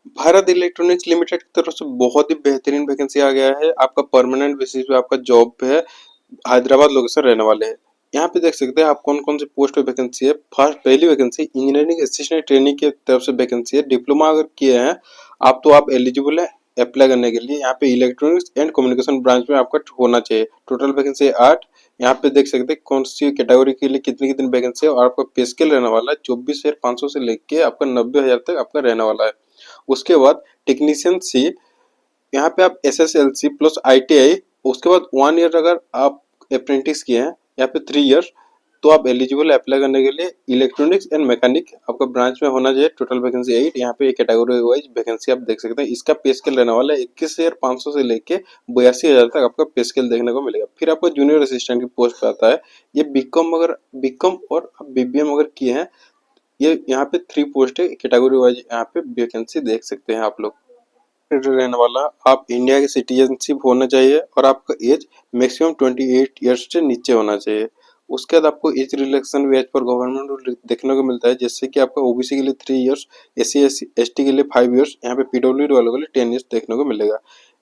Bharat electronics limited की तरफ से बहुत ही बेहतरीन वैकेंसी आ गया है। आपका परमानेंट बेसिस पे आपका जॉब पे है, हैदराबाद लोकेशन रहने वाले हैं। यहाँ पे देख सकते हैं आप कौन कौन से पोस्ट पे वैकेंसी है। फर्स्ट पहली वैकेंसी इंजीनियरिंग असिस्टेंट ट्रेनिंग की तरफ से वैकेंसी है। डिप्लोमा अगर किए हैं आप तो आप एलिजिबल है अप्लाई करने के लिए। यहाँ पे इलेक्ट्रॉनिक्स एंड कम्युनिकेशन ब्रांच में आपका होना चाहिए। टोटल वैकेंसी है 8। यहाँ पे देख सकते हैं कौन सी कैटेगरी के लिए कितनी कितनी वैकेंसी है और आपका पे स्केल रहने वाला है 24,500 से लेके आपका 90,000 तक आपका रहने वाला है। उसके बाद टेक्नीशियन सी, यहाँ पे आप SSLC प्लस ITI, उसके बाद 1 ईयर अगर आप अप्रेंटिस किए हैं यहाँ पे 3 ईयर, तो आप एलिजिबल अप्लाई करने के लिए। इलेक्ट्रॉनिक्स एंड मैकेनिक आपका ब्रांच में होना चाहिए। Total vacancy 8। यहाँ पे कैटेगरी वाइज वैकेंसी आप देख सकते हैं। इसका पे स्केल रहने वाला है 21,500 से लेके 82,000 तक आपका पे स्केल देखने को मिलेगा। फिर आपको जूनियर असिस्टेंट की पोस्ट पे आता है। ये बीकॉम और BBM अगर किए हैं, ये यहाँ पे 3 पोस्ट है। कैटेगरी वाइज यहाँ पे वैकेंसी देख सकते हैं आप लोग। रहने वाला, आप इंडिया के सिटीजनशिप होना चाहिए और आपका एज मैक्सिमम 28 ईयर्स से नीचे होना चाहिए। उसके बाद आपको एज रिलैक्सेशन भी एज पर गवर्नमेंट रूल देखने को मिलता है, जैसे कि आपका OBC के लिए 3 ईयर्स, SC ST के लिए 5 ईयर्स, यहाँ पे PWD वालों के लिए 10 ईयर्स देखने को मिलेगा।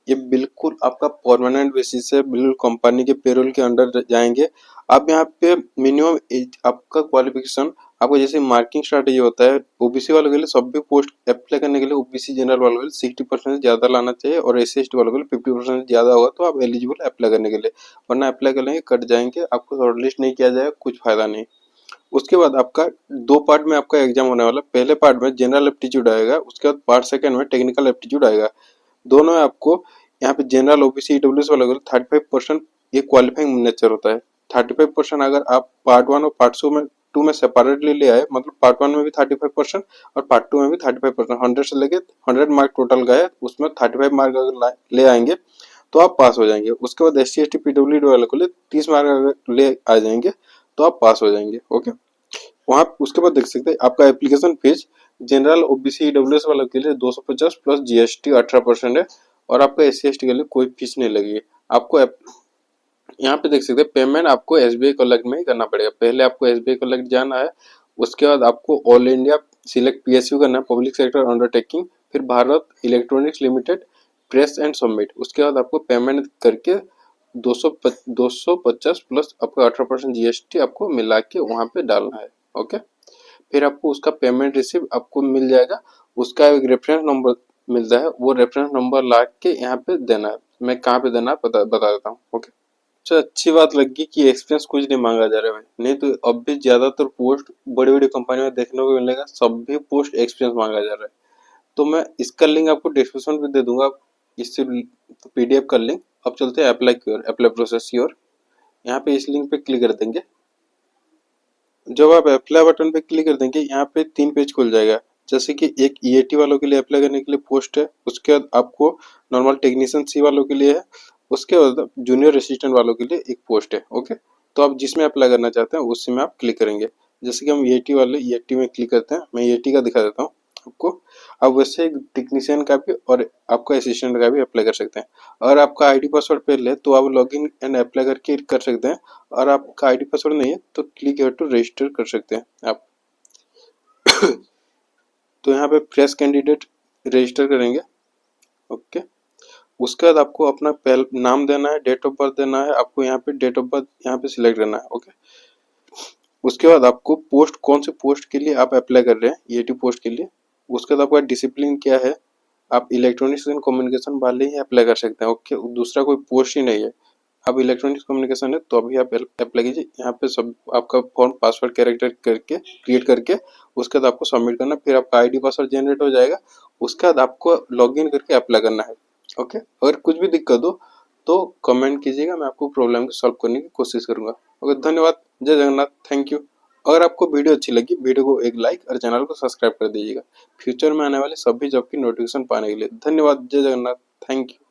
ये बिल्कुल आपका परमानेंट बेसिस है, बिल्कुल कंपनी के पेरोल के अंडर जाएंगे। अब यहाँ पे मिनिमम एज आपका क्वालिफिकेशन, आपको जैसे मार्किंग स्ट्रैटेजी होता है OBC वालों के लिए, सब भी पोस्ट अप्लाई करने के लिए OBC जनरल वालों के लिए 60% से ज्यादा लाना चाहिए और SC ST वालों के लिए 50% ज्यादा होगा तो आप एलिजिबल अप्लाई करने के लिए। वरना अप्लाई कर लेंगे कट जाएंगे, आपको शॉर्टलिस्ट नहीं किया जाएगा, कुछ फायदा नहीं। उसके बाद आपका 2 पार्ट में आपका एग्जाम होने वाला। पहले पार्ट में जनरल एप्टीट्यूड आएगा, उसके बाद पार्ट सेकंड में टेक्निकल एप्टीट्यूड आएगा। दोनों में आपको यहाँ पे जनरल OBC EWS वालों के लिए 35% ये क्वालिफाइंग नेचर होता है। 35% अगर आप पार्ट 1 और पार्ट 2 में सेपरेटली ले आए, मतलब पार्ट 1 में भी 35% और पार्ट 2 में भी 35%, 100 से लेके 100 मार्क टोटल गए, उसमें 35 मार्क अगर ले आएंगे तो आप पास हो जाएंगे। उसके बाद SC ST PWD वालों के लिए 30 मार्क अगर ले आ जाएंगे तो आप पास हो जाएंगे। ओके, वहाँ उसके बाद देख सकते हैं आपका application fees general OBC EWS वालों के लिए 250 प्लस GST 18% है और आपका SC ST के लिए कोई फीस नहीं लगेगी। आपको यहाँ पे देख सकते हैं पेमेंट आपको SBI कलेक्ट में ही करना पड़ेगा। पहले आपको SBI कलेक्ट जाना है, उसके बाद आपको ऑल इंडिया सिलेक्ट PSU करना है, पब्लिक सेक्टर अंडरटेकिंग, फिर Bharat electronics limited press and submit. उसके बाद आपको पेमेंट करके 250 प्लस आपका 18% GST आपको मिला के वहाँ पे डालना है। ओके, फिर आपको उसका पेमेंट रिसीव आपको मिल जाएगा। उसका एक रेफरेंस नंबर मिलता है, वो रेफरेंस नंबर ला के यहाँ पे देना है। मैं कहाँ पे देना है बता देता हूँ। ओके, अच्छा अच्छी बात लगी कि एक्सपीरियंस कुछ नहीं मांगा जा रहा है भाई, नहीं तो अब भी ज्यादातर पोस्ट बड़ी बड़ी कंपनी में देखने को मिलेगा, सब भी पोस्ट एक्सपीरियंस मांगा जा रहा है। तो मैं इसका लिंक आपको डिस्क्रिप्शन में दे दूंगा, इससे PDF का लिंक। अब चलते हैं अप्लाई प्रोसेस की ओर। यहाँ पे इस लिंक पे क्लिक कर देंगे। जब आप अप्लाई बटन पे क्लिक कर देंगे यहाँ पे 3 पेज खुल जाएगा। जैसे कि एक EAT वालों के लिए अप्लाई करने के लिए पोस्ट है, उसके बाद आपको नॉर्मल टेक्नीशियन C वालों के लिए है, उसके बाद जूनियर असिस्टेंट वालों के लिए एक पोस्ट है। ओके, तो आप जिसमें अप्लाई करना चाहते हैं उसी में आप क्लिक करेंगे। जैसे कि हम EAT में क्लिक करते हैं, मैं EAT का दिखा देता हूँ आपको। अब वैसे टेक्नीशियन का भी और आपका असिस्टेंट का भी अप्लाई कर सकते हैं। अगर आपका ID पासवर्ड पहले है तो आप लॉगिन एंड अप्लाई करके कर सकते हैं, और आपका ID पासवर्ड नहीं है तो क्लिक हियर टू रजिस्टर कर सकते हैं आप। तो यहाँ पे फ्रेश कैंडिडेट रजिस्टर करेंगे। ओके, उसके बाद आपको अपना पहले नाम देना है, डेट ऑफ बर्थ देना है, आपको यहाँ पे डेट ऑफ बर्थ यहाँ पे सिलेक्ट करना है। ओके, उसके बाद आपको पोस्ट कौन से पोस्ट के लिए आप अप्लाई कर रहे हैं, EAT पोस्ट के लिए। उसके बाद आपका डिसिप्लिन क्या है, आप इलेक्ट्रॉनिक्स एंड कम्युनिकेशन वाले ही अप्लाई कर सकते हैं। ओके, दूसरा कोई पोस्ट ही नहीं है। अब इलेक्ट्रॉनिक्स कम्युनिकेशन है तो अभी आप अप्लाई कीजिए। यहाँ पे सब आपका फॉर्म पासवर्ड कैरेक्टर करके क्रिएट करके उसके बाद आपको सबमिट करना, फिर आपका ID पासवर्ड जनरेट हो जाएगा। उसके बाद आपको लॉगिन करके अप्लाई करना है। ओके, अगर कुछ भी दिक्कत हो तो कमेंट कीजिएगा, मैं आपको प्रॉब्लम को सॉल्व करने की कोशिश करूंगा। ओके, धन्यवाद, जय जगन्नाथ, थैंक यू। अगर आपको वीडियो अच्छी लगी, वीडियो को एक लाइक और चैनल को सब्सक्राइब कर दीजिएगा फ्यूचर में आने वाले सभी जॉब की नोटिफिकेशन पाने के लिए। धन्यवाद, जय जगन्नाथ, थैंक यू।